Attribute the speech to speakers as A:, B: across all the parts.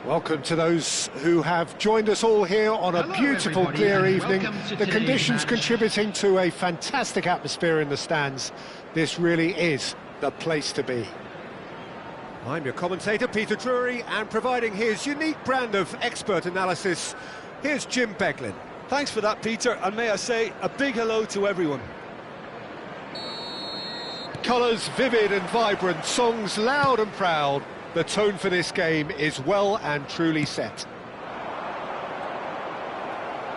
A: Welcome to those who have joined us all here on a beautiful, clear evening. The conditions contributing to a fantastic atmosphere in the stands. This really is the place to be. I'm your commentator, Peter Drury, and providing his unique brand of expert analysis, here's Jim Beglin.
B: Thanks for that, Peter, and may I say a big hello to everyone.
A: Colours vivid and vibrant, songs loud and proud. The tone for this game is well and truly set.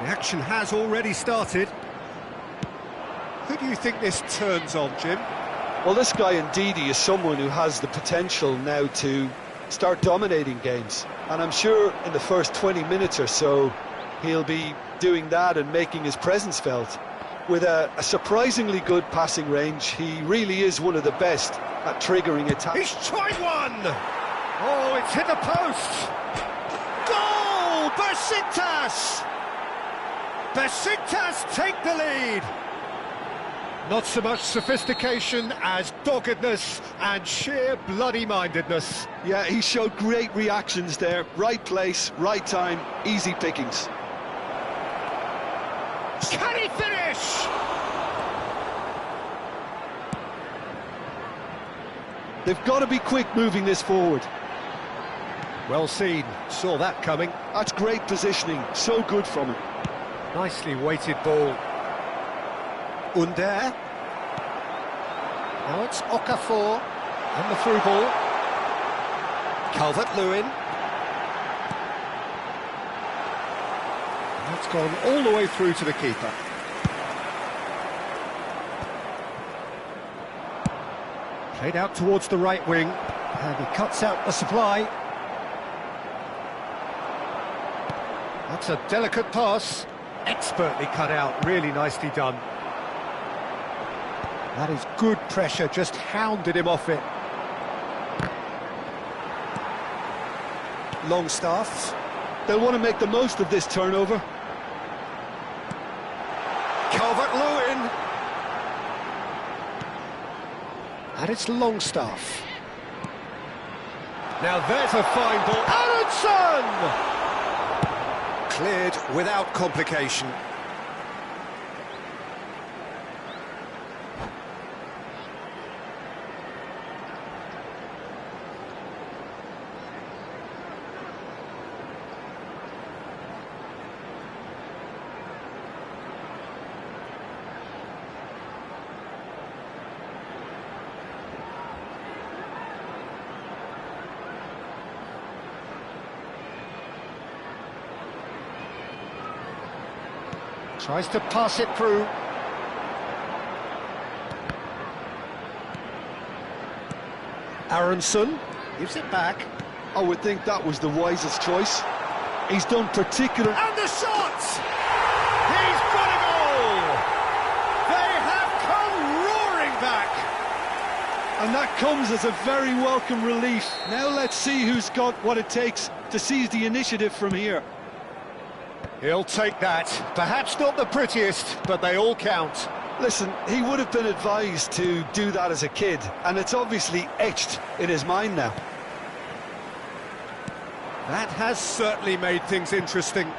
A: The action has already started. Who do you think this turns on, Jim?
B: Well, this guy indeed is someone who has the potential now to start dominating games. And I'm sure in the first 20 minutes or so, he'll be doing that and making his presence felt. With a surprisingly good passing range, he really is one of the best at triggering attacks.
A: He's tried one! Oh, it's hit the post! Goal! Besiktas! Besiktas take the lead! Not so much sophistication as doggedness and sheer bloody-mindedness.
B: Yeah, he showed great reactions there. Right place, right time, easy pickings.
A: Can he finish?
B: They've got to be quick moving this forward.
A: Well seen, saw that coming.
B: That's great positioning, so good from him.
A: Nicely weighted ball. Under. Now it's Okafor and the through ball. Calvert-Lewin. That's gone all the way through to the keeper. Played out towards the right wing, and he cuts out the supply. That's a delicate pass, expertly cut out, really nicely done. That is good pressure, just hounded him off it. Longstaff.
B: They'll want to make the most of this turnover.
A: Calvert-Lewin. And it's Longstaff. Now there's a fine ball. Aronson! Cleared without complication. Tries to pass it through. Aronson gives it back.
B: I would think that was the wisest choice. He's done particular...
A: And the shot! He's got a goal! They have come roaring back!
B: And that comes as a very welcome relief. Now let's see who's got what it takes to seize the initiative from here.
A: He'll take that. Perhaps not the prettiest, but they all count.
B: Listen, he would have been advised to do that as a kid, and it's obviously etched in his mind now.
A: That has certainly made things interesting.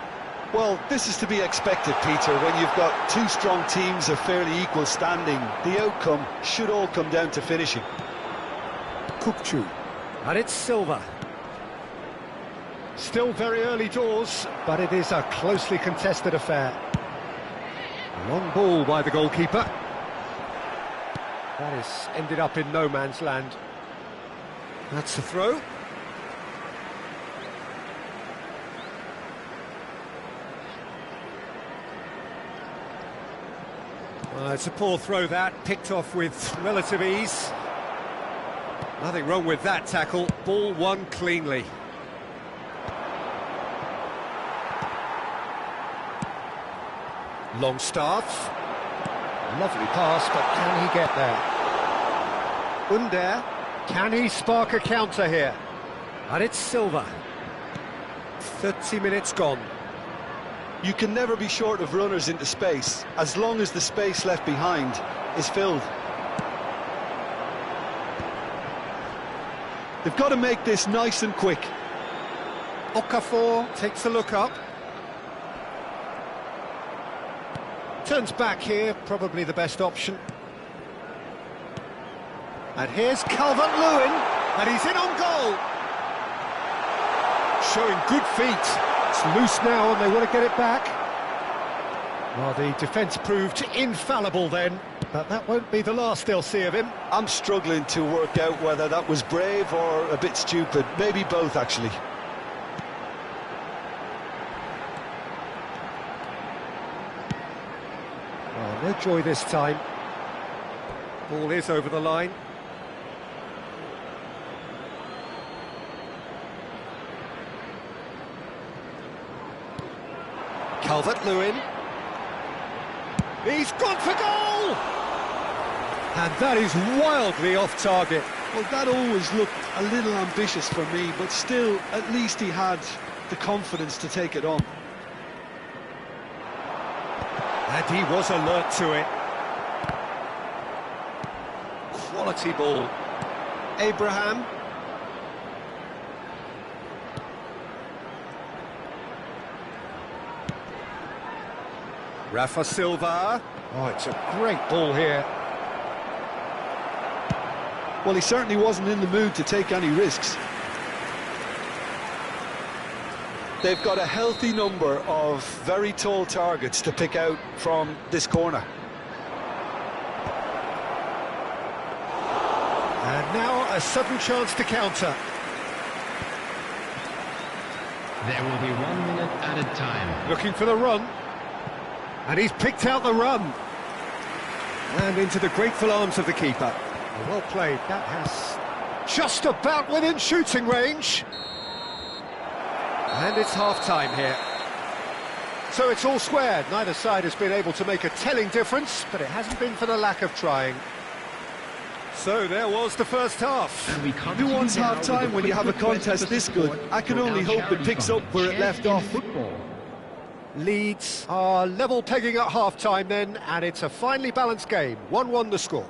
B: Well, this is to be expected, Peter. When you've got two strong teams of fairly equal standing, the outcome should all come down to finishing.
A: Kukcu. And it's Silva. Still very early doors, but it is a closely contested affair. Long ball by the goalkeeper. That has ended up in no man's land. That's the throw. It's a poor throw that, picked off with relative ease. Nothing wrong with that tackle, ball won cleanly. Longstaff. Lovely pass, but can he get there? Under. Can he spark a counter here? And it's Silva. 30 minutes gone.
B: You can never be short of runners into space, as long as the space left behind is filled. They've got to make this nice and quick.
A: Okafor takes a look up. Turns back here, probably the best option. And here's Calvert-Lewin, and he's in on goal. Showing good feet. It's loose now, and they want to get it back. Well, the defence proved infallible then, but that won't be the last they'll see of him.
B: I'm struggling to work out whether that was brave or a bit stupid. Maybe both, actually.
A: No joy this time. Ball is over the line. Calvert-Lewin. He's gone for goal! And that is wildly off target.
B: Well, that always looked a little ambitious for me, but still, at least he had the confidence to take it on.
A: And he was alert to it. Quality ball. Abraham. Rafa Silva. Oh, it's a great ball here.
B: Well, he certainly wasn't in the mood to take any risks. They've got a healthy number of very tall targets to pick out from this corner.
A: And now a sudden chance to counter.
C: There will be 1 minute added time.
A: Looking for the run. And he's picked out the run. And into the grateful arms of the keeper. Well played. That has just about within shooting range. And it's half-time here. So it's all squared. Neither side has been able to make a telling difference, but it hasn't been for the lack of trying. So there was the first half.
B: Who wants half-time when you have a contest this good? I can only hope it picks up where it left off.
A: Leeds are level pegging at half-time then, and it's a finely balanced game. 1-1 the score.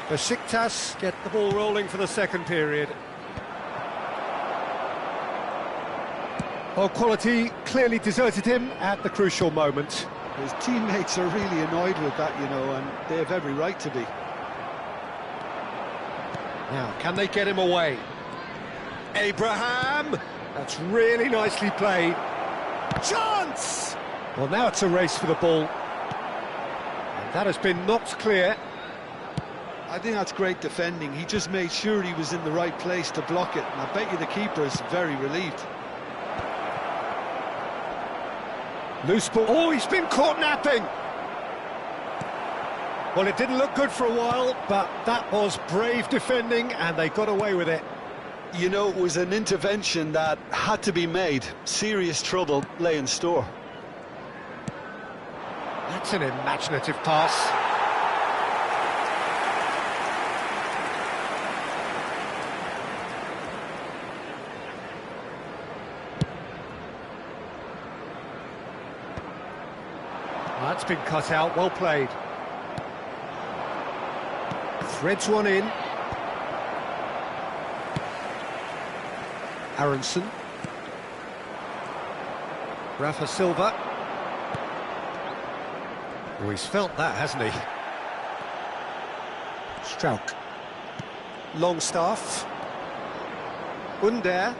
A: Besiktas get the ball rolling for the second period. Well, quality clearly deserted him at the crucial moment.
B: His teammates are really annoyed with that, you know, and they have every right to be.
A: Now, can they get him away? Abraham! That's really nicely played. Chance! Well, now it's a race for the ball. And that has been knocked clear.
B: I think that's great defending. He just made sure he was in the right place to block it, and I bet you the keeper is very relieved.
A: Loose ball. Oh, he's been caught napping! Well, it didn't look good for a while, but that was brave defending, and they got away with it.
B: You know, it was an intervention that had to be made. Serious trouble lay in store.
A: That's an imaginative pass. That's been cut out, well played. Threads one in. Aronson. Rafa Silva. Oh, he's felt that, hasn't he? Strauch. Longstaff. Under.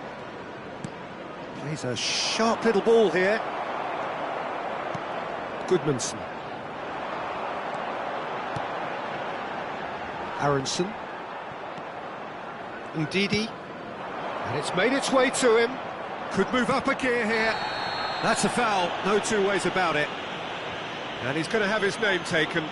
A: Plays a sharp little ball here. Goodmanson. Aronson. Ndidi. And it's made its way to him. Could move up a gear here. That's a foul, no two ways about it. And he's going to have his name taken.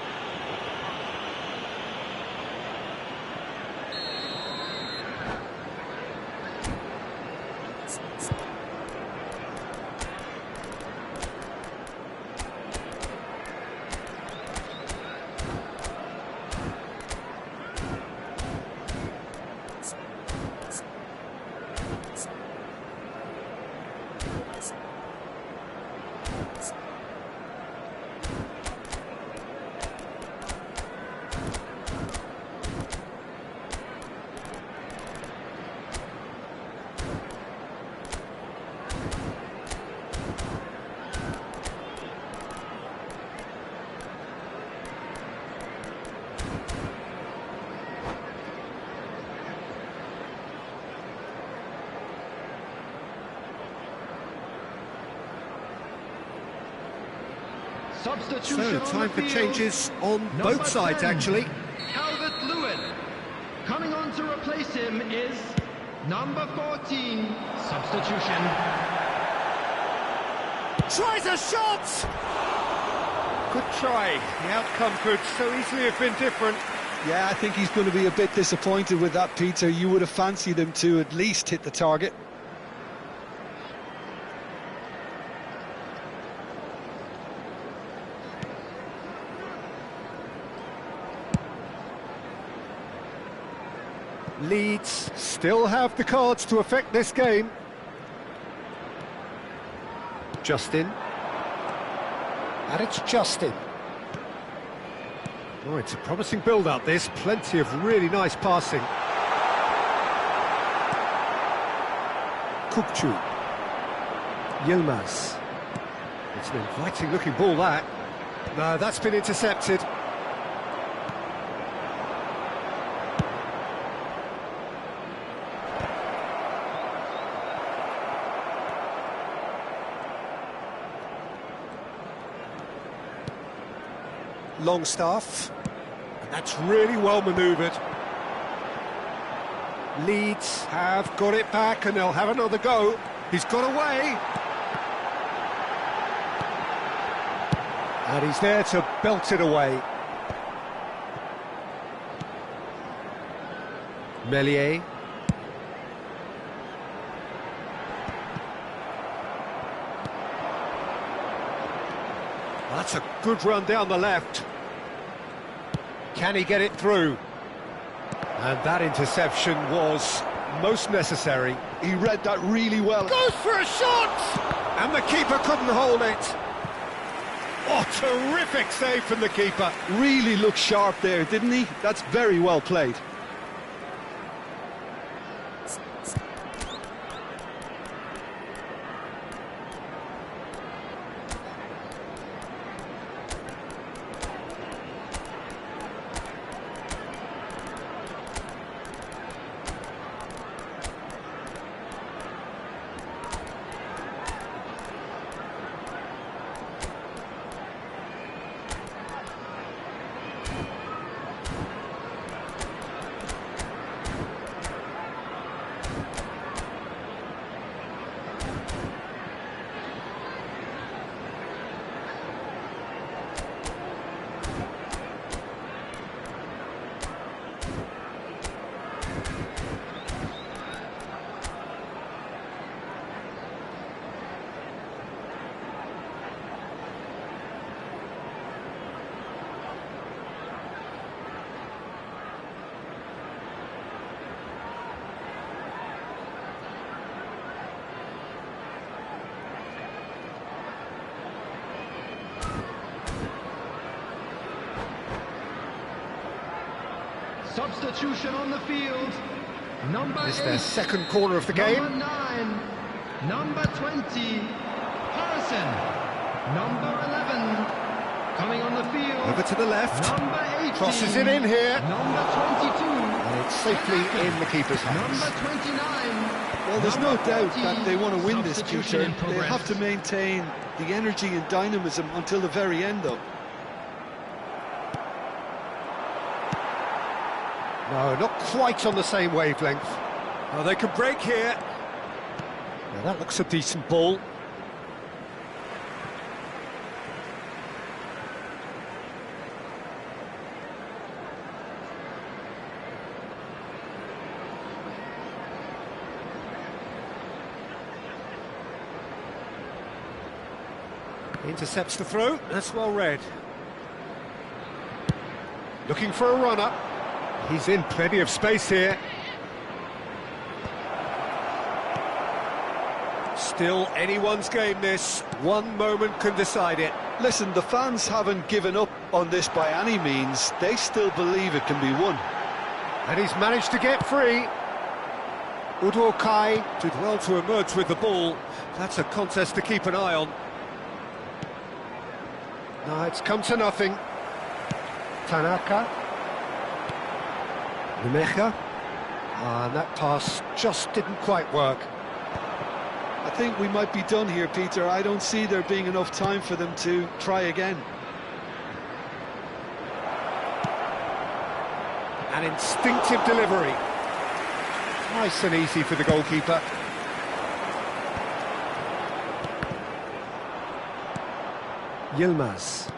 A: So, time for changes on both sides, actually.
C: Calvert-Lewin. Coming on to replace him is number 14. Substitution.
A: Tries a shot! Good try. The outcome could so easily have been different.
B: Yeah, I think he's going to be a bit disappointed with that, Peter. You would have fancied him to at least hit the target.
A: Leeds still have the cards to affect this game. Justin. And it's Justin. Oh, it's a promising build-up, this. Plenty of really nice passing. Kukcu. Yilmaz. It's an inviting-looking ball, that. No, that's been intercepted. Longstaff, and that's really well manoeuvred. Leeds have got it back and they'll have another go. He's got away. And he's there to belt it away. Meslier. That's a good run down the left. Can he get it through? And that interception was most necessary.
B: He read that really well.
A: Goes for a shot! And the keeper couldn't hold it. Oh, terrific save from the keeper.
B: Really looked sharp there, didn't he? That's very well played.
C: Substitution on the field. Number
A: It's
C: 8.
A: their second corner of the game.
C: Number 9. Number 20. Harrison. Number 11. Coming on the field.
A: Over to the left.
C: Number 18.
A: Crosses it in here.
C: Number 22.
A: And it's safely in the keeper's hands.
C: Number 29.
B: Well, there's no doubt that they want to win this,
C: Substitution
B: Peter.
C: in
B: They
C: progress.
B: have to maintain the energy and dynamism until the very end, though.
A: No, not quite on the same wavelength. Oh, they can break here. Now that looks a decent ball. Intercepts the throw, that's well read. Looking for a run-up. He's in plenty of space here. Still anyone's game, this. One moment can decide it.
B: Listen, the fans haven't given up on this by any means. They still believe it can be won.
A: And he's managed to get free. Udokai did well to emerge with the ball. That's a contest to keep an eye on. No, it's come to nothing. Tanaka. Nemecha. And that pass just didn't quite work.
B: I think we might be done here, Peter. I don't see there being enough time for them to try again.
A: An instinctive delivery. Nice and easy for the goalkeeper. Yilmaz.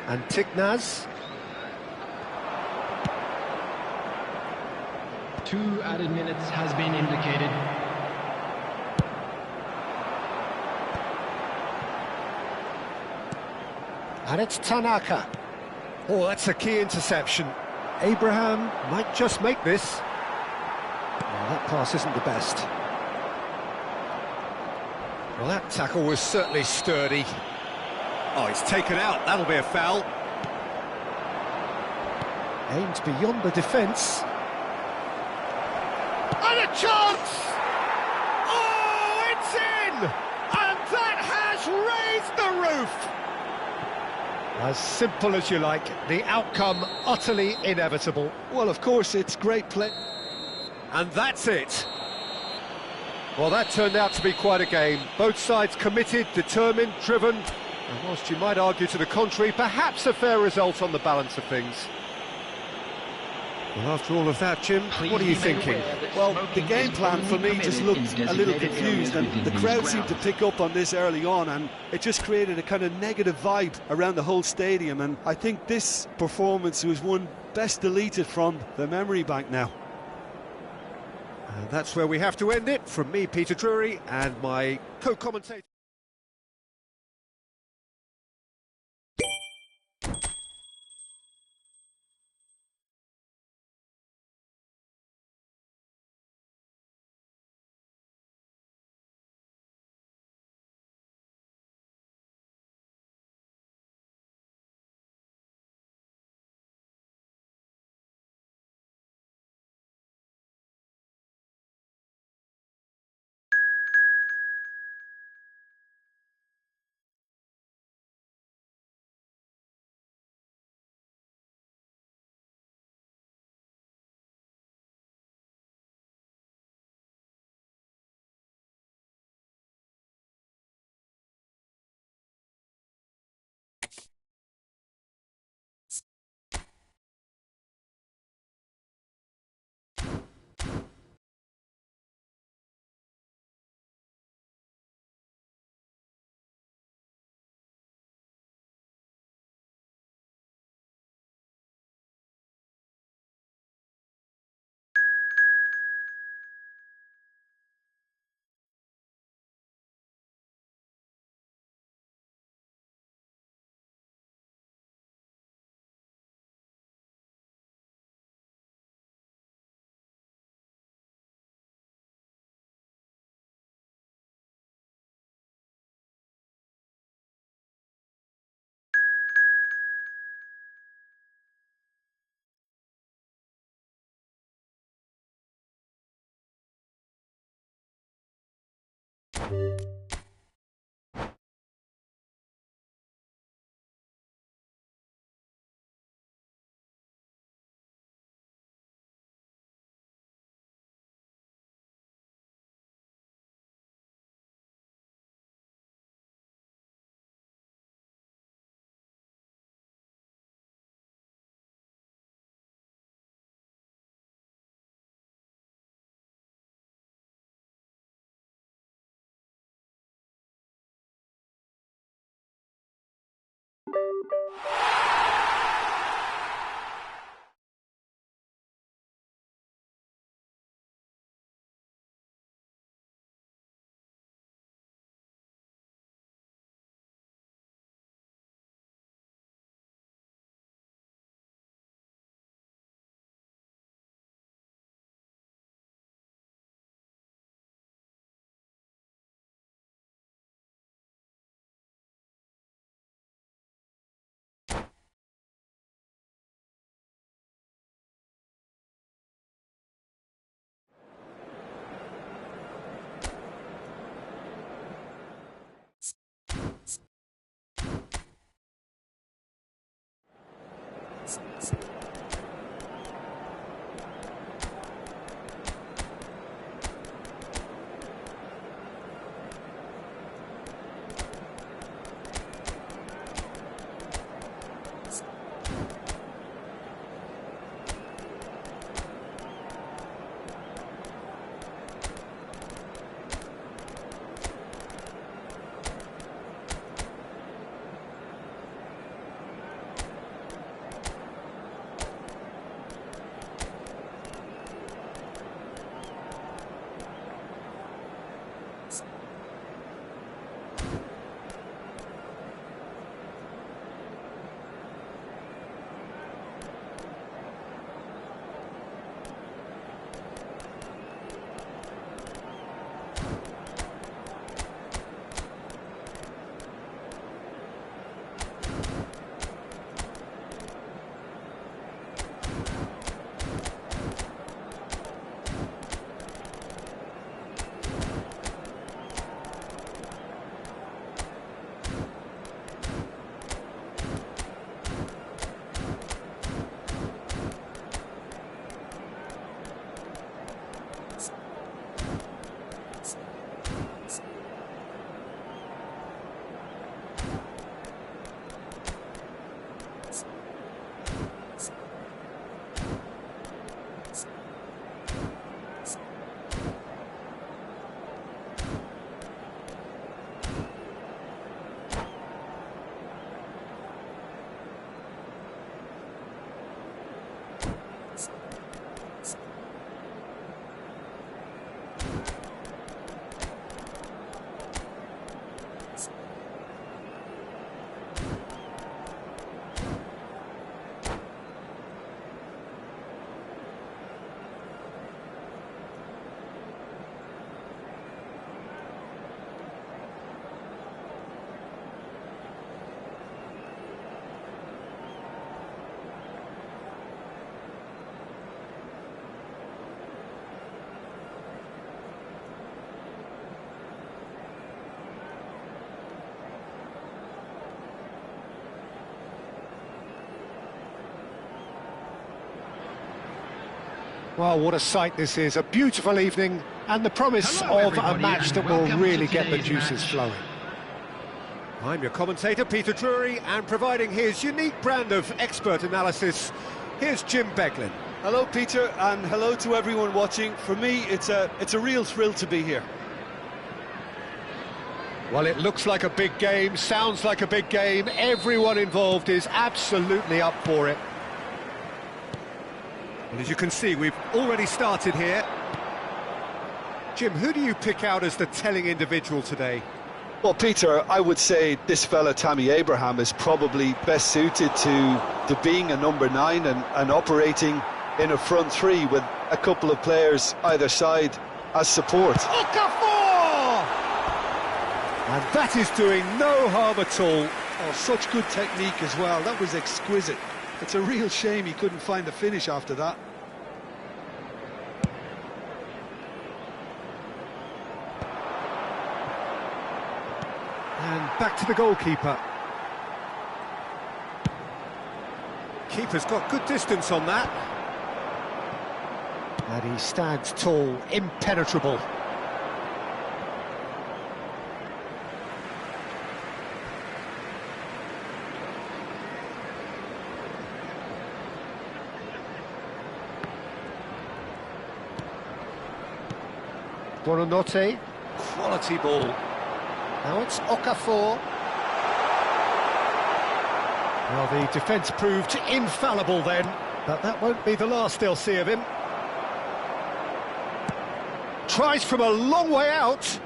A: And Tiknaz.
C: 2 added minutes has been indicated.
A: And it's Tanaka. Oh, that's a key interception. Abraham might just make this. Well, that pass isn't the best. Well, that tackle was certainly sturdy. Oh, he's taken out. That'll be a foul. Aimed beyond the defence. And a chance! Oh, it's in! And that has raised the roof! As simple as you like, the outcome utterly inevitable.
B: Well, of course, it's great play.
A: And that's it. Well, that turned out to be quite a game. Both sides committed, determined, driven. And whilst you might argue to the contrary, perhaps a fair result on the balance of things. Well, after all of that, Jim, what are you thinking?
B: Well, the game plan for me just looked a little confused, and the crowd seemed to pick up on this early on, and it just created a kind of negative vibe around the whole stadium, and I think this performance was one best deleted from the memory bank now.
A: And that's where we have to end it. From me, Peter Drury, and my co-commentator. Well, what a sight this is. A beautiful evening and the promise
C: Hello,
A: of a
C: everybody,
A: match
C: and
A: that will
C: welcome
A: really
C: to
A: get the
C: today's
A: juices
C: match.
A: flowing. I'm your commentator, Peter Drury, and providing his unique brand of expert analysis, here's Jim Beglin.
B: Hello, Peter, and hello to everyone watching. For me, it's a real thrill to be here.
A: Well, it looks like a big game, sounds like a big game. Everyone involved is absolutely up for it. And as you can see, we've already started here. Jim, who do you pick out as the telling individual today?
B: Well, Peter, I would say this fella, Tammy Abraham, is probably best suited to being a number 9 and operating in a front three with a couple of players either side as support.
A: Okafor! And that is doing no harm at all.
B: Oh, such good technique as well. That was exquisite. It's a real shame he couldn't find the finish after that.
A: And back to the goalkeeper. Keeper's got good distance on that. And he stands tall, impenetrable. Buonanotte, quality ball. Now it's Okafor. Well, the defence proved infallible then, but that won't be the last they'll see of him. Tries from a long way out.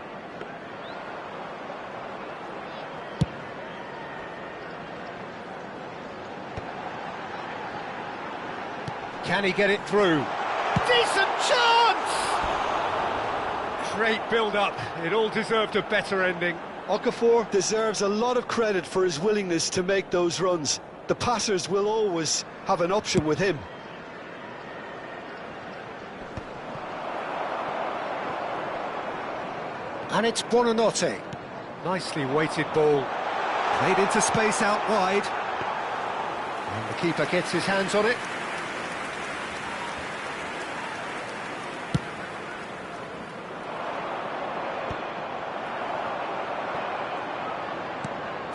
A: Can he get it through? Decent chance! Great build-up. It all deserved a better ending.
B: Okafor deserves a lot of credit for his willingness to make those runs. The passers will always have an option with him.
A: And it's Buonanotte. Nicely weighted ball. Played into space out wide. And the keeper gets his hands on it.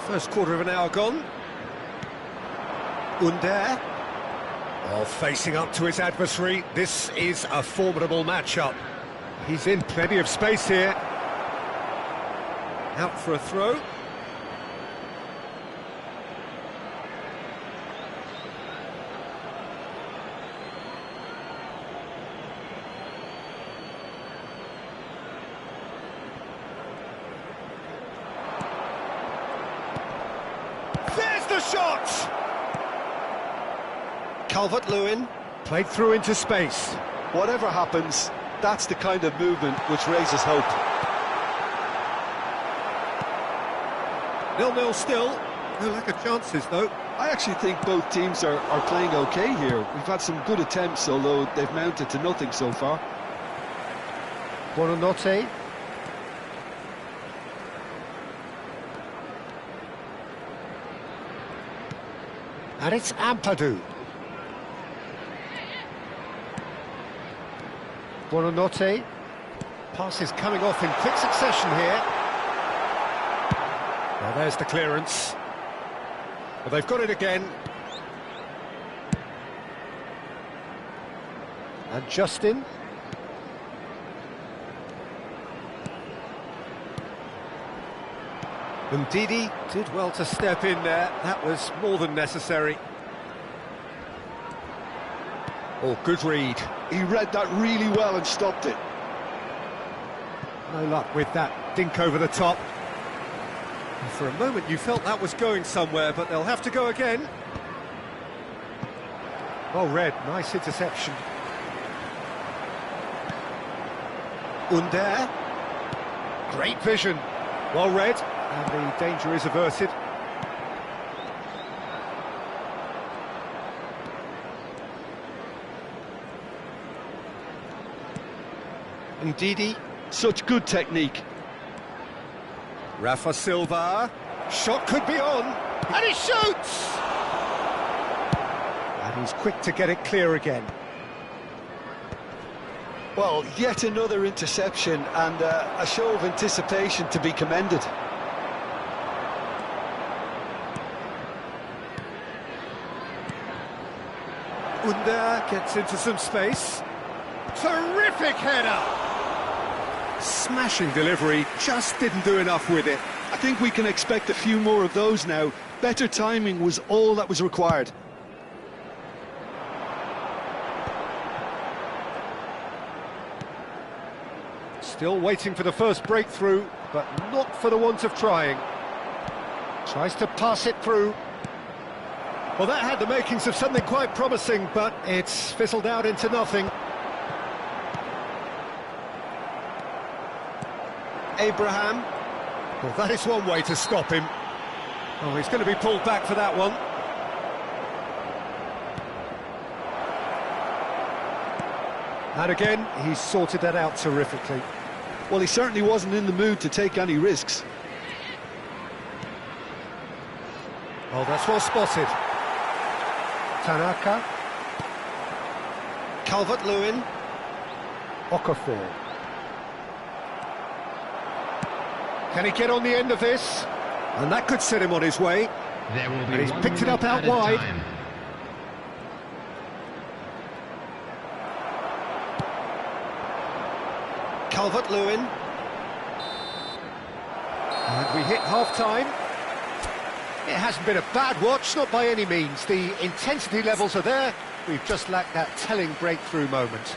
A: First quarter of an hour gone. Under. Well, facing up to his adversary, this is a formidable matchup. He's in plenty of space here. Out for a throw. There's the shot! Calvert-Lewin played through into space.
B: Whatever happens, that's the kind of movement which raises hope.
A: 0-0 still. No lack of chances, though.
B: I actually think both teams are playing okay here. We've had some good attempts, although they've mounted to nothing so far.
A: Buonanotte. And it's Ampadu. Buonanotte. Passes coming off in quick succession here. Well, there's the clearance. Well, they've got it again. And Justin. Ndidi did well to step in there. That was more than necessary. Oh, good read.
B: He read that really well and stopped it.
A: No luck with that dink over the top. And for a moment you felt that was going somewhere, but they'll have to go again. Well read, nice interception. Under. Great vision. Well read, and the danger is averted. Ndidi.
B: Such good technique.
A: Rafa Silva. Shot could be on. And he shoots! And he's quick to get it clear again.
B: Well, yet another interception and a show of anticipation to be commended.
A: Under gets into some space. Terrific header! Smashing delivery, just didn't do enough with it.
B: I think we can expect a few more of those now. Better timing was all that was required.
A: Still waiting for the first breakthrough, but not for the want of trying. Tries to pass it through. Well, that had the makings of something quite promising, but it's fizzled out into nothing. Abraham. Well, that is one way to stop him. Oh, he's going to be pulled back for that one. And again, he's sorted that out terrifically.
B: Well, he certainly wasn't in the mood to take any risks.
A: Oh, that's well spotted. Tanaka. Calvert-Lewin. Okafor. Can he get on the end of this? And that could set him on his way.
C: There will be
A: And he's picked it up out wide.
C: Time.
A: Calvert-Lewin. And we hit half-time. It hasn't been a bad watch, not by any means. The intensity levels are there. We've just lacked that telling breakthrough moment.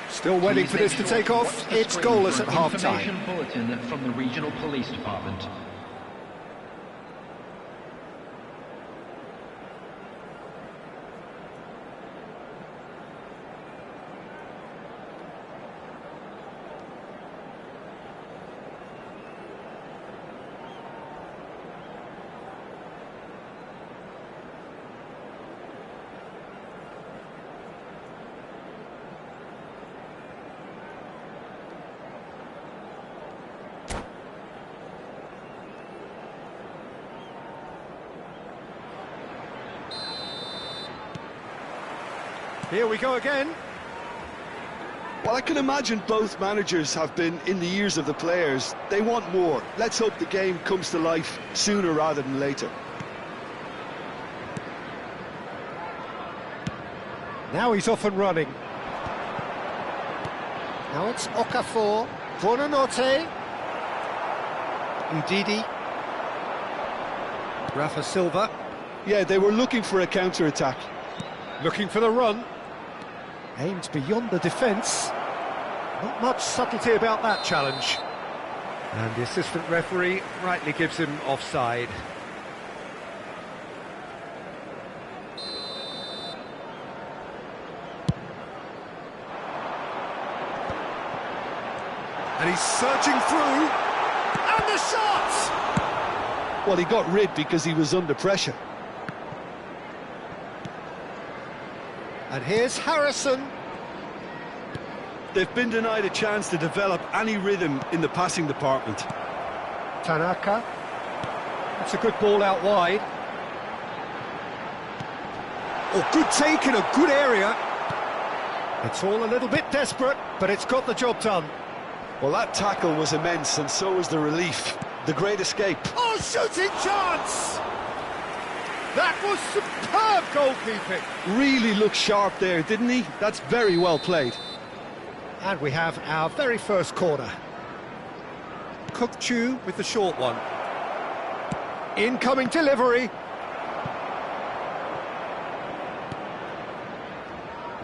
A: Still waiting for this to take off. It's goalless at half-time.
C: Information bulletin from the regional police department.
A: Here we go again.
B: Well, I can imagine both managers have been in the ears of the players. They want more. Let's hope the game comes to life sooner rather than later.
A: Now he's off and running. Now it's Okafor. Buonanotte. Ndidi. Rafa Silva.
B: Yeah, they were looking for a counter-attack.
A: Looking for the run. Aims beyond the defence. Not much subtlety about that challenge. And the assistant referee rightly gives him offside. And he's searching through. And the shot!
B: Well, he got rid because he was under pressure.
A: And here's Harrison.
B: They've been denied a chance to develop any rhythm in the passing department.
A: Tanaka. That's a good ball out wide. Oh, good take in a good area. It's all a little bit desperate, but it's got the job done.
B: Well, that tackle was immense, and so was the relief. The great escape.
A: Oh, shooting chance! That was superb goalkeeping.
B: Really looked sharp there, didn't he? That's very well played.
A: And we have our very first corner. Cook-Chu with the short one. Incoming delivery.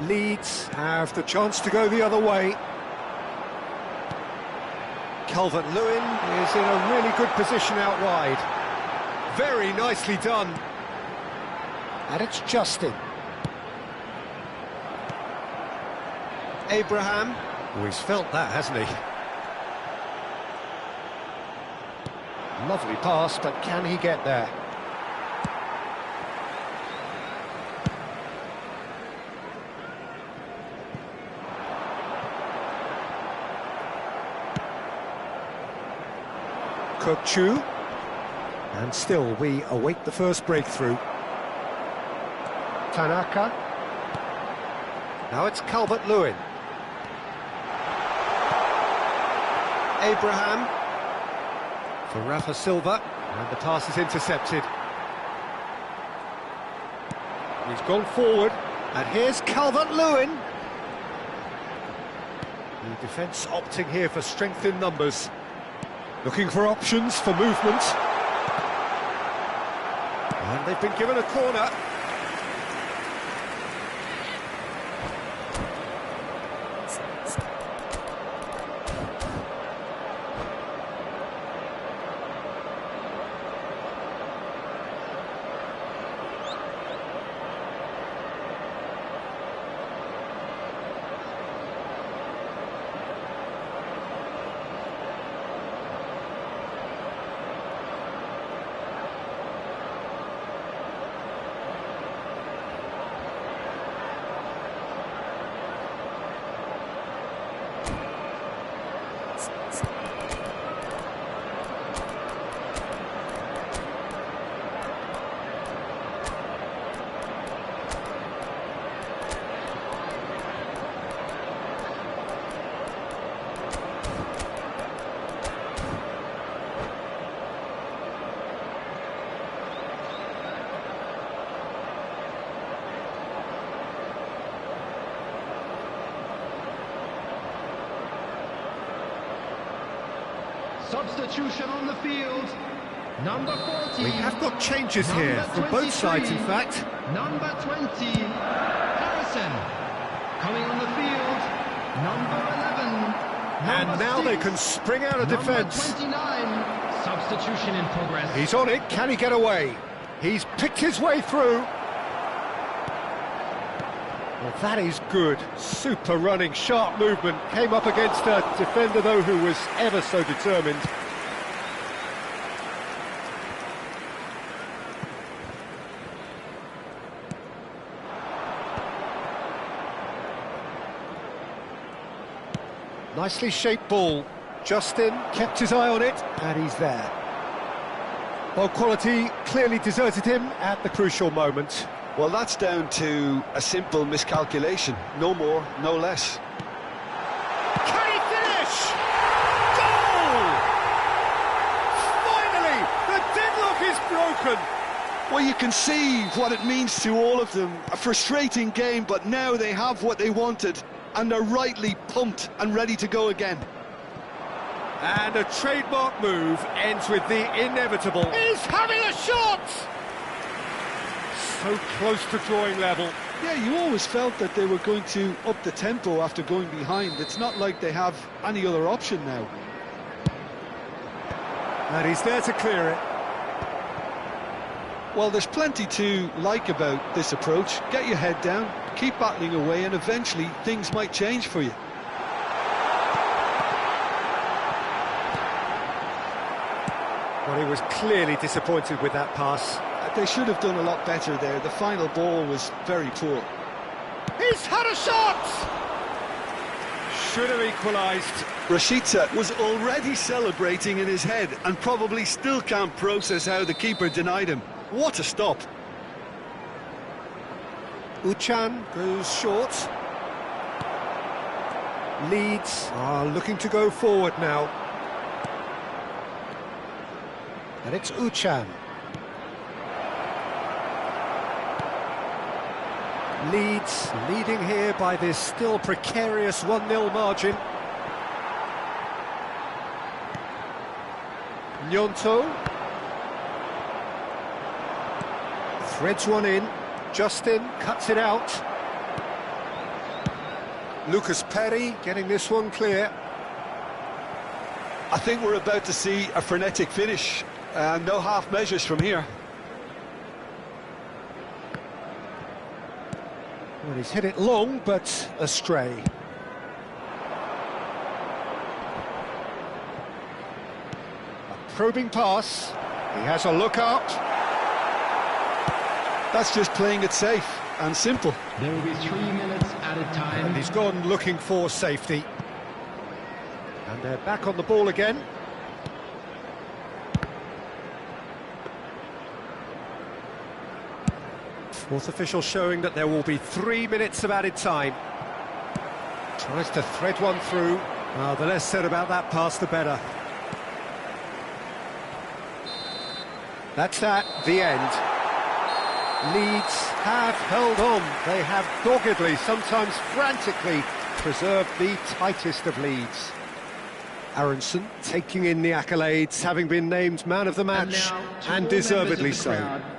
A: Leeds have the chance to go the other way. Calvert-Lewin is in a really good position out wide. Very nicely done. And it's Justin. Abraham. Oh, he's felt that, hasn't he? Lovely pass, but can he get there? Cook-Chu. And still we await the first breakthrough. Tanaka. Now it's Calvert-Lewin. Abraham. For Rafa Silva. And the pass is intercepted. He's gone forward. And here's Calvert-Lewin. The defence opting here for strength in numbers. Looking for options for movement. And they've been given a corner.
C: Substitution on the field. Number 40.
A: We have got changes here from both sides, in fact.
C: Number 20, Harrison. Coming on the field, number 11.
A: And now they can spring out of defence.
C: Number 29, substitution in progress.
A: He's on it, can he get away? He's picked his way through. Well, that is good. Super running, sharp movement. Came up against a defender, though, who was ever so determined. Nicely shaped ball. Justin kept his eye on it, and he's there. Well, quality clearly deserted him at the crucial moment.
B: Well, that's down to a simple miscalculation. No more, no less.
A: Can he finish? Goal! Finally, the deadlock is broken.
B: Well, you can see what it means to all of them. A frustrating game, but now they have what they wanted, and they're rightly pumped and ready to go again.
A: And a trademark move ends with the inevitable. He's having a shot! So close to drawing level.
B: Yeah, you always felt that they were going to up the tempo after going behind. It's not like they have any other option now.
A: And he's there to clear it.
B: Well, there's plenty to like about this approach. Get your head down, keep battling away, and eventually things might change for you.
A: Well, Well, he was clearly disappointed with that pass.
B: They should have done a lot better there. The final ball was very poor.
A: He's had a shot! Should have equalised.
B: Rashica was already celebrating in his head and probably still can't process how the keeper denied him. What a stop.
A: Uchan goes short. Leeds are looking to go forward now. And it's Uchan. Leeds leading here by this still precarious 1-0 margin. Gnonto threads one in. Justin cuts it out. Lucas Perry getting this one clear.
B: I think we're about to see a frenetic finish. No half measures from here.
A: Well, he's hit it long, but astray. A probing pass. He has a look up.
B: That's just playing it safe and simple.
C: There will be 3 minutes added time.
A: And he's gone looking for safety. And they're back on the ball again. Fourth official showing that there will be 3 minutes of added time. Tries to thread one through. Well, the less said about that pass, the better. That's that, the end. Leeds have held on. They have doggedly, sometimes frantically, preserved the tightest of leads. Aronson taking in the accolades, having been named man of the match, and deservedly so.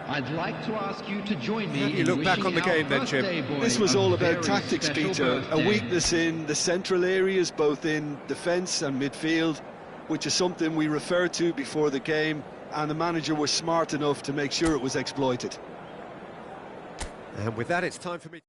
C: I'd like to ask you to join me.
A: You look back on the game then, Jim.
B: This was all about tactics, Peter. A weakness in the central areas, both in defence and midfield, which is something we referred to before the game, and the manager was smart enough to make sure it was exploited.
A: And with that, it's time for me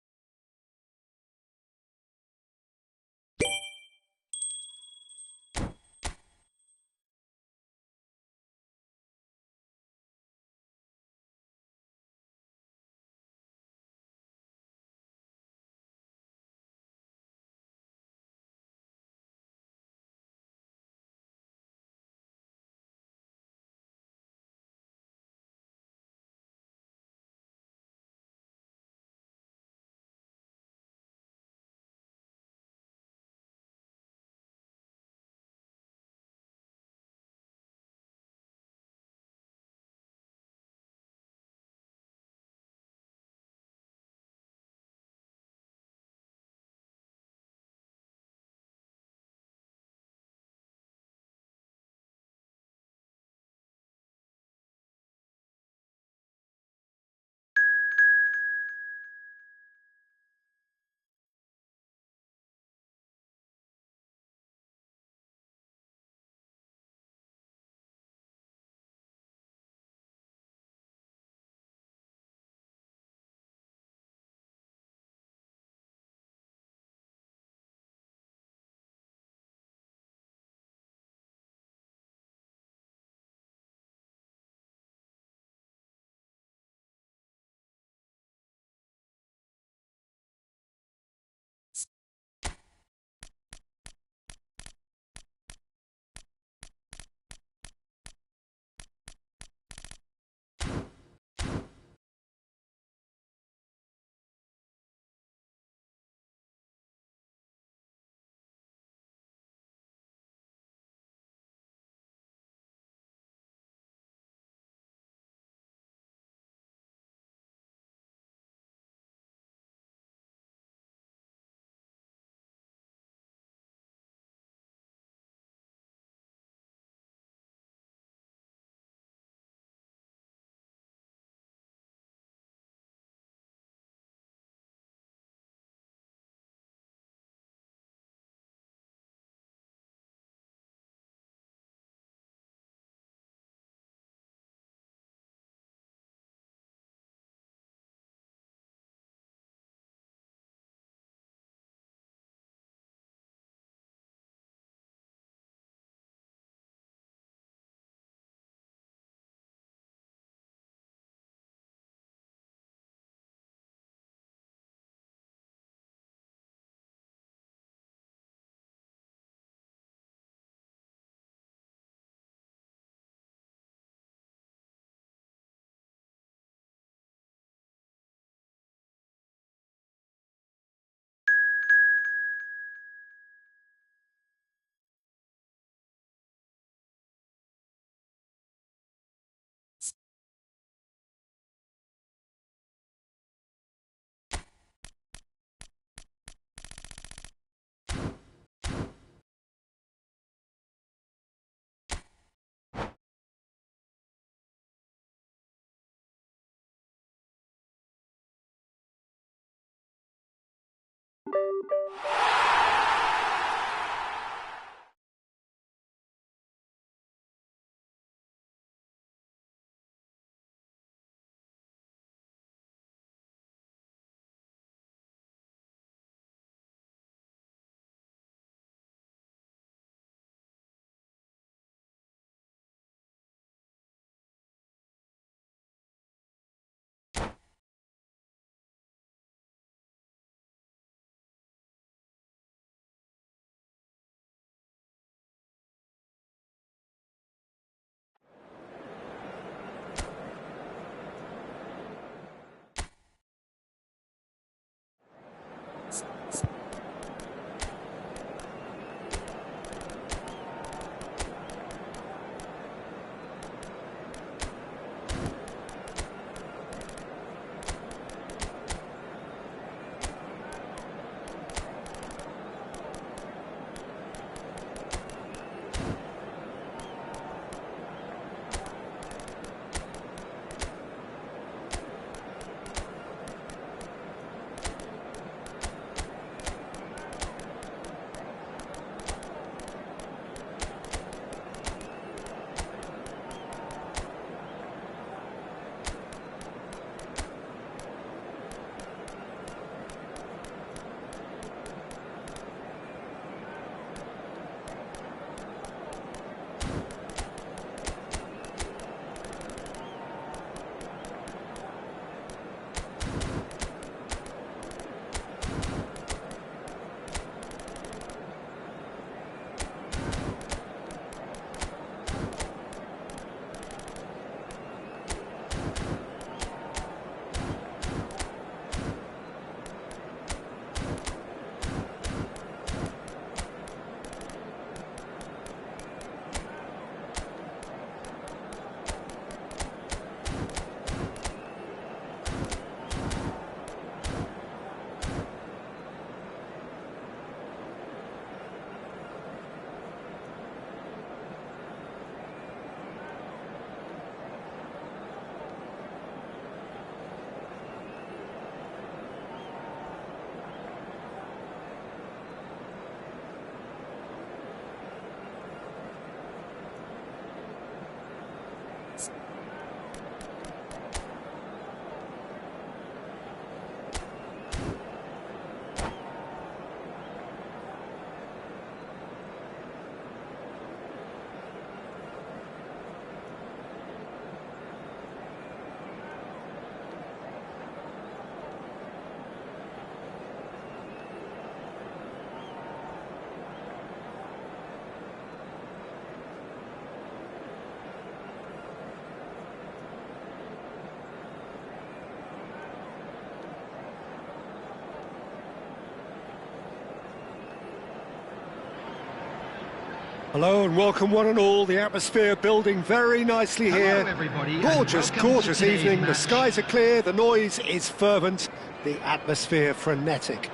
A: Hello and welcome one and all. The atmosphere building very nicely here.
C: Hello everybody,
A: Gorgeous,
C: and welcome
A: gorgeous
C: to today's
A: evening. The
C: match.
A: skies are clear, the noise is fervent, the atmosphere frenetic.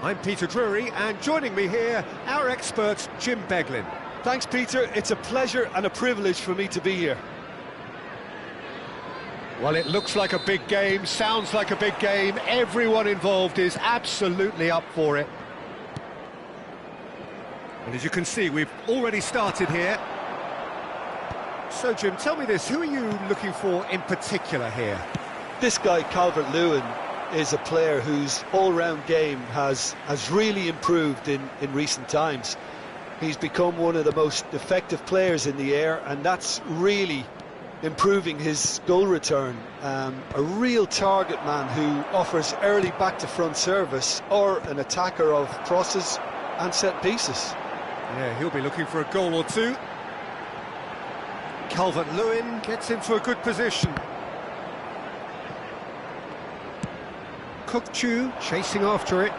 A: I'm Peter Drury, and joining me here, our expert, Jim Beglin.
B: Thanks, Peter. It's a pleasure and a privilege for me to be here.
A: Well, it looks like a big game, sounds like a big game. Everyone involved is absolutely up for it. And as you can see, we've already started here. So, Jim, tell me this, who are you looking for in particular here?
B: This guy, Calvert-Lewin, is a player whose all-round game has really improved in recent times. He's become one of the most effective players in the air, and that's really improving his goal return. A real target man who offers early back-to-front service, or an attacker of crosses and set pieces.
A: Yeah, he'll be looking for a goal or two. Calvert-Lewin gets into a good position. Cook-Chu chasing after it.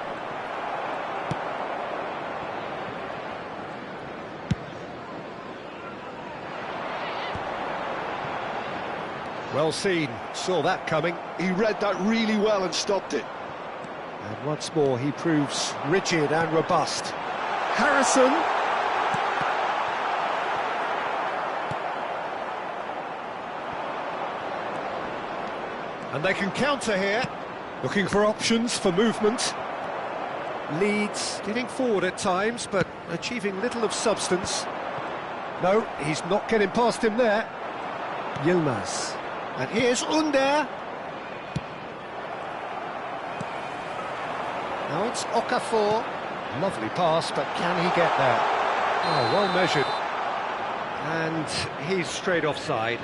A: Well seen, saw that coming.
B: He read that really well and stopped it.
A: And once more he proves rigid and robust. Harrison. And they can counter here. Looking for options for movement. Leeds getting forward at times, but achieving little of substance. No, he's not getting past him there. Yilmaz. And here's Under. Now it's Okafor. Lovely pass, but can he get there? Oh, well measured. And he's straight offside.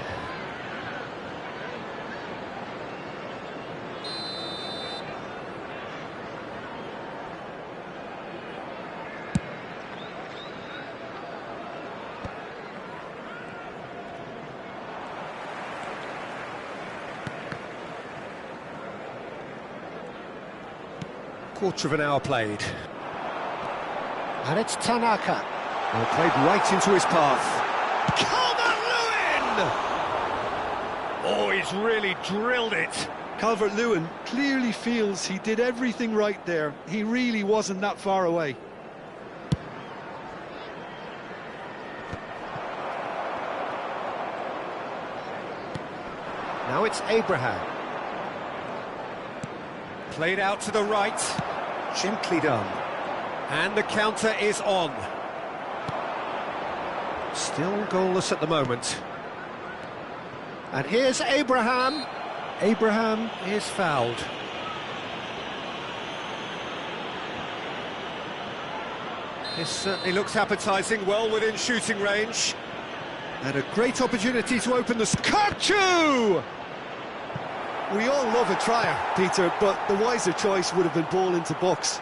A: Quarter of an hour played. And it's Tanaka. Well, played right into his path. Calvert-Lewin! Oh, he's really drilled it.
B: Calvert-Lewin clearly feels he did everything right there. He really wasn't that far away.
A: Now it's Abraham. Played out to the right. Gently done. And the counter is on. Still goalless at the moment. And here's Abraham. Abraham is fouled. This certainly looks appetising, well within shooting range. And a great opportunity to open the... Kirkchu!
B: We all love a trier, Peter, but the wiser choice would have been ball into box.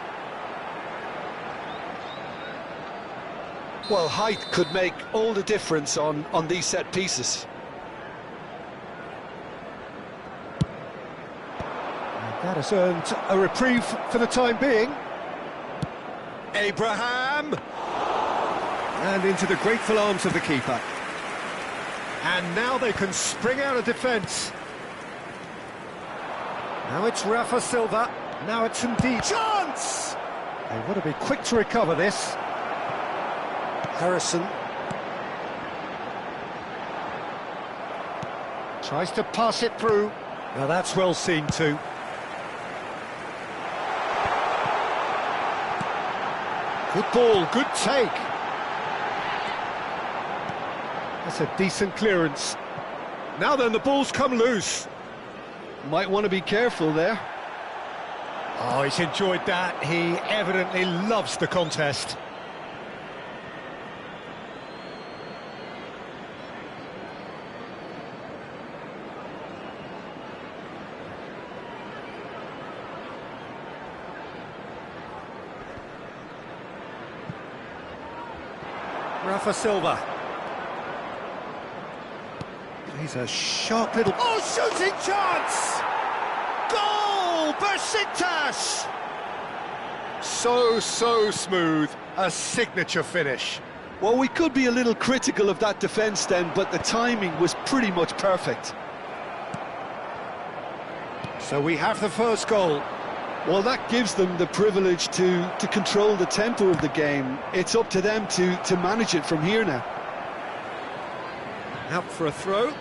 B: Well, height could make all the difference on these set pieces.
A: And that has earned a reprieve for the time being. Abraham! And into the grateful arms of the keeper. And now they can spring out of defence. Now it's Rafa Silva. Now it's indeed chance! They want to be quick to recover this. Harrison tries to pass it through. Now that's well seen too. Good ball, good take. That's a decent clearance. Now then, the ball's come loose.
B: Might want to be careful there.
A: Oh, he's enjoyed that. He evidently loves the contest. Rafa Silva. He's a sharp little... Oh, shooting chance! Goal! Besiktas! So smooth. A signature finish.
B: Well, we could be a little critical of that defence then, but the timing was pretty much perfect.
A: So we have the first goal.
B: Well, that gives them the privilege to control the tempo of the game. It's up to them to manage it from here now.
A: Out for a throw.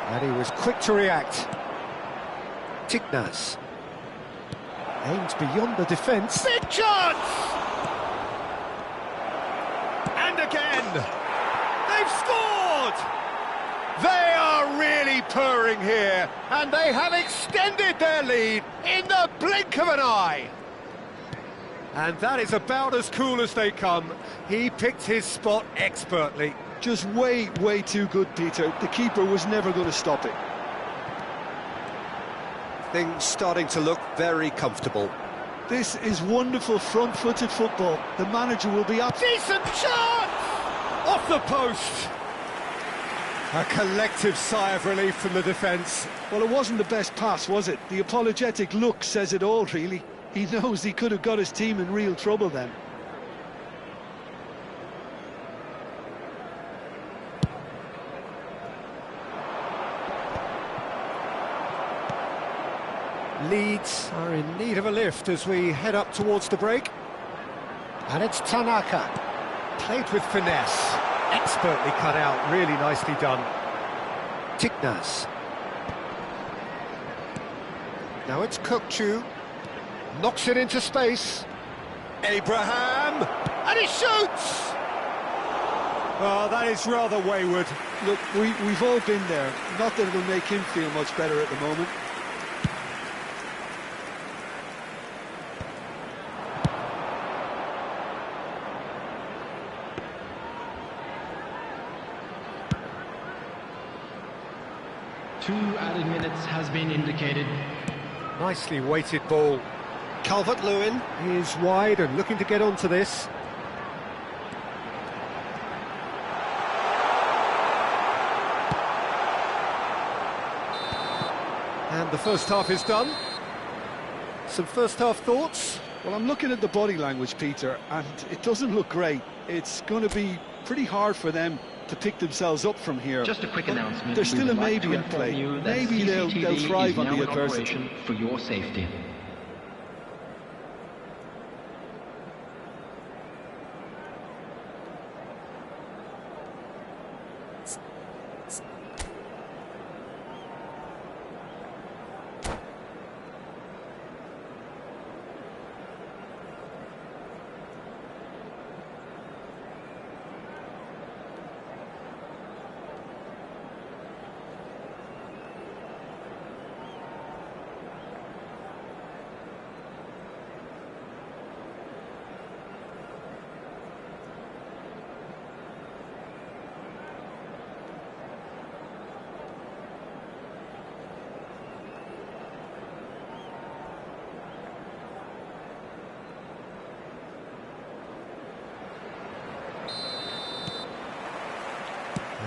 A: And he was quick to react. Tignas aims beyond the defence. Big chance! And again! They've scored! They are really purring here, and they have extended their lead in the blink of an eye. And that is about as cool as they come. He picked his spot expertly.
B: Just way too good, Peter. The keeper was never going to stop it.
A: Things starting to look very comfortable.
B: This is wonderful front-footed football. The manager will be up.
A: Decent chance! Off the post! A collective sigh of relief from the defence.
B: Well, it wasn't the best pass, was it? The apologetic look says it all, really. He knows he could have got his team in real trouble then.
A: Leeds are in need of a lift as we head up towards the break. And it's Tanaka. Played with finesse. Expertly cut out, really nicely done. Tignas. Now it's Kukcu. Knocks it into space. Abraham! And he shoots! Oh, that is rather wayward.
B: Look, we've all been there. Not that it'll make him feel much better at the moment.
C: Two added minutes has been indicated.
A: Nicely weighted ball. Calvert-Lewin is wide and looking to get onto this. And the first half is done. Some first half thoughts?
B: Well, I'm looking at the body language, Peter, and it doesn't look great. It's going to be pretty hard for them to pick themselves up from here.
C: Just a quick announcement.
B: There's still a maybe at play. Maybe they'll thrive on the adversity.
C: For your safety.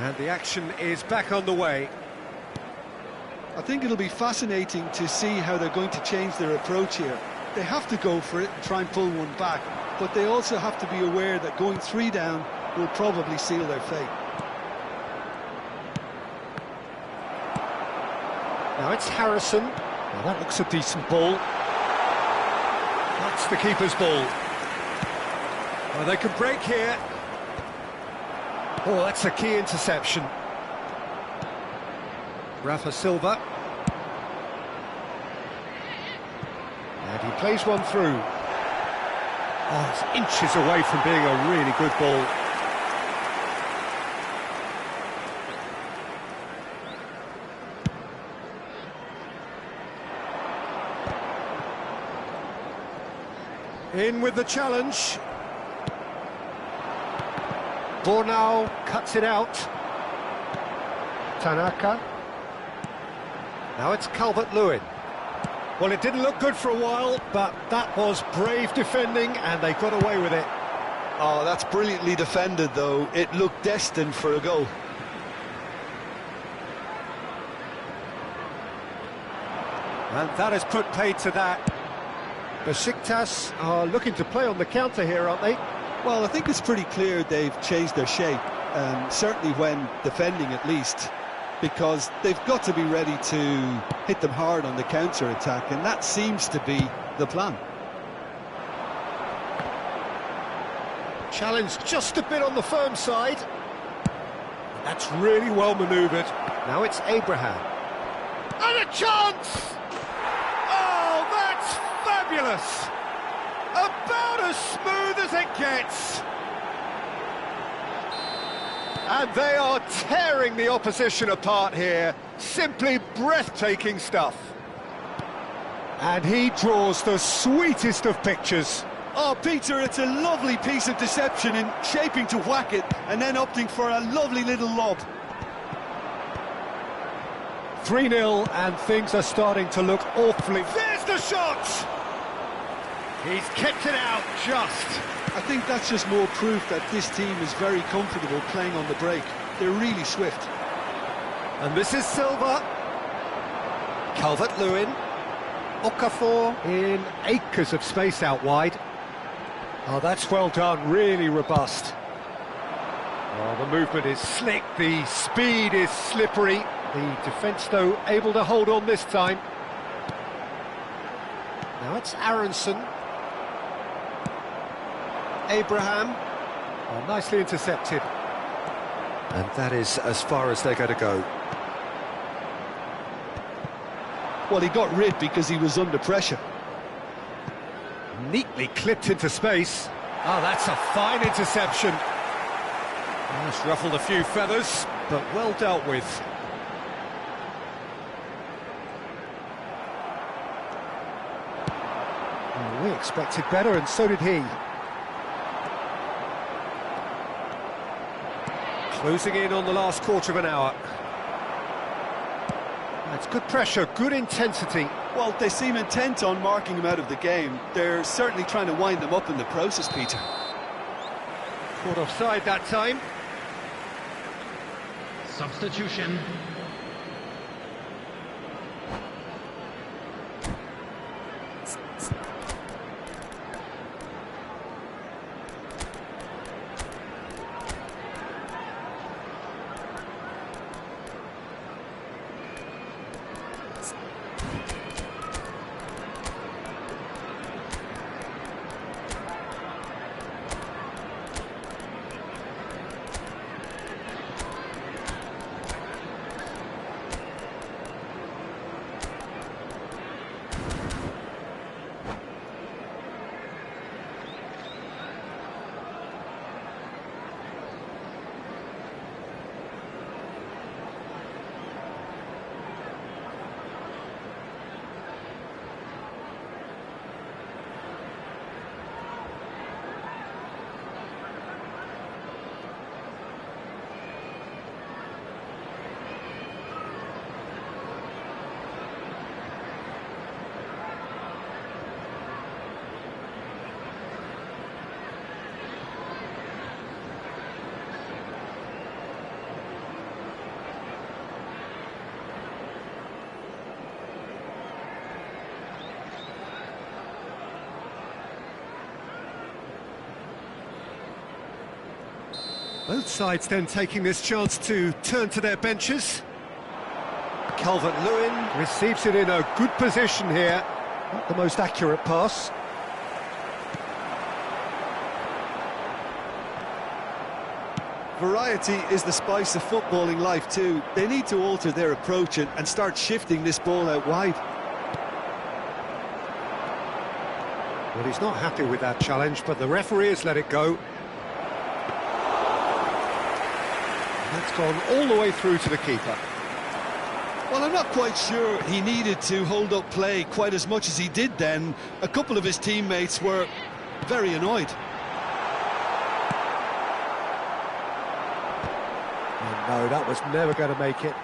A: And the action is back on the way.
B: I think it'll be fascinating to see how they're going to change their approach here. They have to go for it and try and pull one back, but they also have to be aware that going 3 down will probably seal their fate.
A: Now it's Harrison. Now that looks a decent ball. That's the keeper's ball. Well, they can break here. Oh, that's a key interception. Rafa Silva. And he plays one through. Oh, it's inches away from being a really good ball. In with the challenge. Bornau cuts it out. Tanaka. Now it's Calvert-Lewin. Well, it didn't look good for a while, but that was brave defending, and they got away with it.
B: Oh, that's brilliantly defended, though. It looked destined for a goal.
A: And that has put paid to that. Besiktas are looking to play on the counter here, aren't they?
B: Well, I think it's pretty clear they've changed their shape, certainly when defending at least, because they've got to be ready to hit them hard on the counter-attack, and that seems to be the plan.
A: Challenge just a bit on the firm side. That's really well manoeuvred. Now it's Abraham. And a chance! Oh, that's fabulous! About as smooth as it gets. And they are tearing the opposition apart here. Simply breathtaking stuff. And he draws the sweetest of pictures.
B: Oh, Peter, it's a lovely piece of deception in shaping to whack it and then opting for a lovely little lob.
A: 3-0, and things are starting to look awfully... There's the shot! He's kept it out, just.
B: I think that's just more proof that this team is very comfortable playing on the break. They're really swift.
A: And this is Silva. Calvert-Lewin. Okafor in acres of space out wide. Oh, that's well done, really robust. Oh, the movement is slick, the speed is slippery. The defence, though, able to hold on this time. Now it's Aronson. Abraham. Oh, nicely intercepted. And that is as far as they're going to go.
B: Well, he got rid because he was under pressure.
A: Neatly clipped into space. Oh, that's a fine interception. Just ruffled a few feathers, but well dealt with. Well, we expected better, and so did he. Closing in on the last quarter of an hour. That's good pressure, good intensity.
B: Well, they seem intent on marking him out of the game. They're certainly trying to wind him up in the process, Peter.
A: Caught offside that time.
C: Substitution.
A: Both sides then taking this chance to turn to their benches. Calvert-Lewin receives it in a good position here. Not the most accurate pass.
B: Variety is the spice of footballing life too. They need to alter their approach and start shifting this ball out wide.
A: Well, he's not happy with that challenge, but the referee has let it go. That's gone all the way through to the keeper.
B: Well, I'm not quite sure he needed to hold up play quite as much as he did then. A couple of his teammates were very annoyed.
A: Oh, no, that was never going to make it.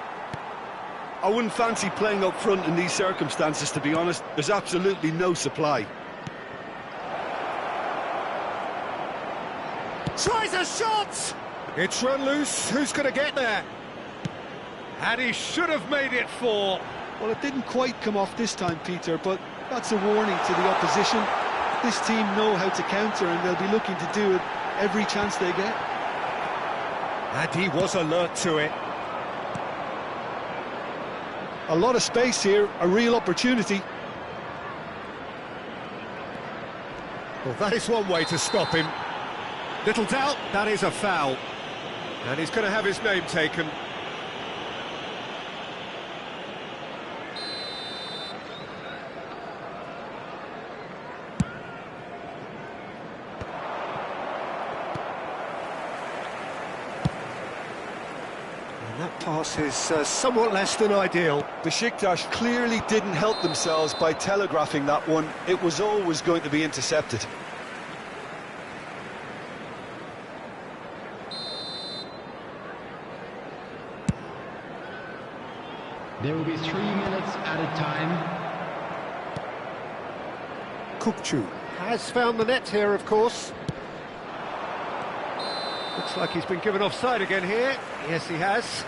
B: I wouldn't fancy playing up front in these circumstances, to be honest. There's absolutely no supply.
A: Tries a shot! It's run loose, who's going to get there? And he should have made it 4.
B: Well, it didn't quite come off this time, Peter, but that's a warning to the opposition. This team know how to counter, and they'll be looking to do it every chance they get.
A: And he was alert to it.
B: A lot of space here, a real opportunity.
A: Well, that is one way to stop him. Little doubt, that is a foul. And he's going to have his name taken. And that pass is somewhat less than ideal.
B: Besiktas clearly didn't help themselves by telegraphing that one. It was always going to be intercepted.
C: There will be 3 minutes added time.
A: Kukçu has found the net here, of course. Looks like he's been given offside again here. Yes, he has.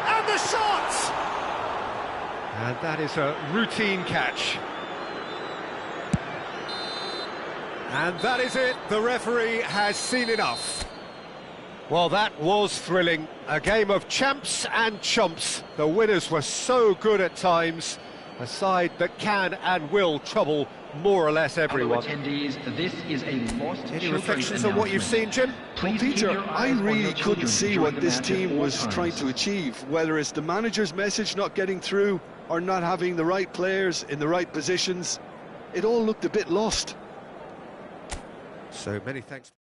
A: And the shot! And that is a routine catch. And that is it, the referee has seen enough. Well, that was thrilling. A game of champs and chumps. The winners were so good at times, A side that can and will trouble more or less everyone.
C: Attendees, this is a lost
A: Any reflections on what you've seen, Jim?
B: Well, Peter, I really couldn't see what this team was trying to achieve, whether it's the manager's message not getting through or not having the right players in the right positions. It all looked a bit lost.
A: So many thanks.